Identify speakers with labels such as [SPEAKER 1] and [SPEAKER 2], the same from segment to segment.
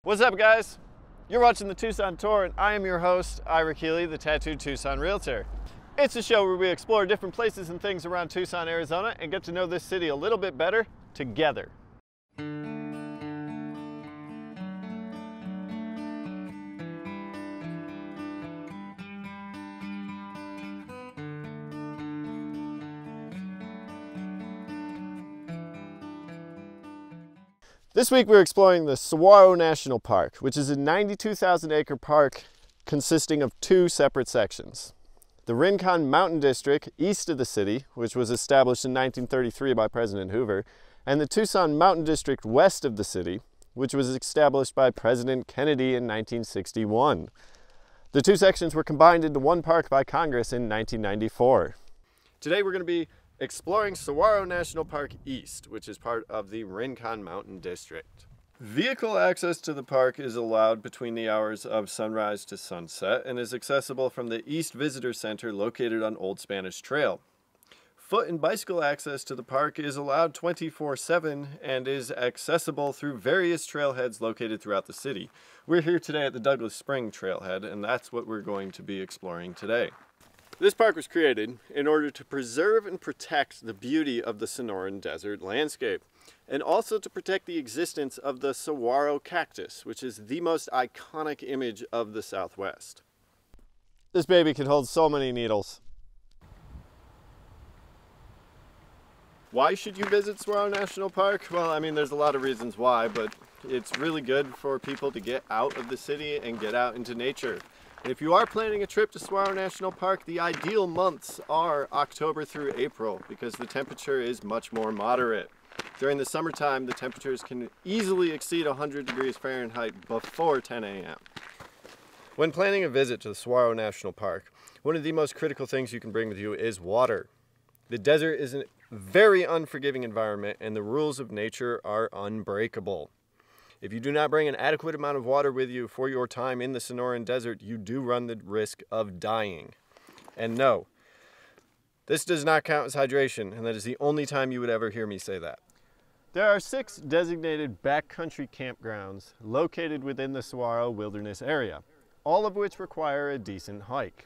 [SPEAKER 1] What's up, guys? You're watching the Tucson Tour, and I am your host, Keeley, the tattooed Tucson Realtor. It's a show where we explore different places and things around Tucson, Arizona, and get to know this city a little bit better together. This week we're exploring the Saguaro National Park, which is a 92,000 acre park consisting of two separate sections. The Rincon Mountain District east of the city, which was established in 1933 by President Hoover, and the Tucson Mountain District west of the city, which was established by President Kennedy in 1961. The two sections were combined into one park by Congress in 1994. Today we're going to be exploring Saguaro National Park East, which is part of the Rincon Mountain District. Vehicle access to the park is allowed between the hours of sunrise to sunset and is accessible from the East Visitor Center located on Old Spanish Trail. Foot and bicycle access to the park is allowed 24/7 and is accessible through various trailheads located throughout the city. We're here today at the Douglas Spring Trailhead, and that's what we're going to be exploring today. This park was created in order to preserve and protect the beauty of the Sonoran Desert landscape, and also to protect the existence of the saguaro cactus, which is the most iconic image of the Southwest. This baby can hold so many needles. Why should you visit Saguaro National Park? Well, I mean, there's a lot of reasons why, but it's really good for people to get out of the city and get out into nature. If you are planning a trip to Saguaro National Park, the ideal months are October through April because the temperature is much more moderate. During the summertime, the temperatures can easily exceed 100 degrees Fahrenheit before 10 a.m. When planning a visit to the Saguaro National Park, one of the most critical things you can bring with you is water. The desert is a very unforgiving environment, and the rules of nature are unbreakable. If you do not bring an adequate amount of water with you for your time in the Sonoran Desert, you do run the risk of dying. And no, this does not count as hydration, and that is the only time you would ever hear me say that. There are 6 designated backcountry campgrounds located within the Saguaro Wilderness area, all of which require a decent hike.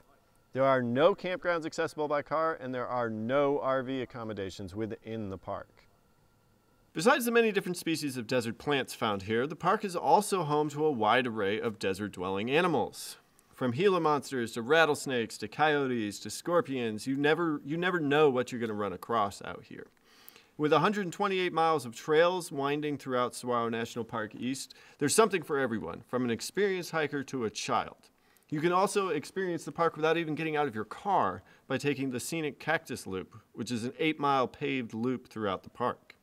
[SPEAKER 1] There are no campgrounds accessible by car, and there are no RV accommodations within the park. Besides the many different species of desert plants found here, the park is also home to a wide array of desert-dwelling animals. From Gila monsters to rattlesnakes to coyotes to scorpions, you never know what you're going to run across out here. With 128 miles of trails winding throughout Saguaro National Park East, there's something for everyone, from an experienced hiker to a child. You can also experience the park without even getting out of your car by taking the scenic Cactus Loop, which is an 8-mile paved loop throughout the park.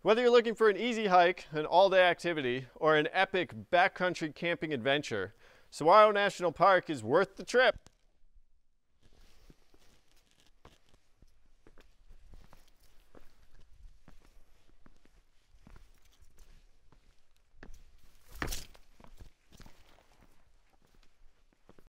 [SPEAKER 1] Whether you're looking for an easy hike, an all-day activity, or an epic backcountry camping adventure, Saguaro National Park is worth the trip.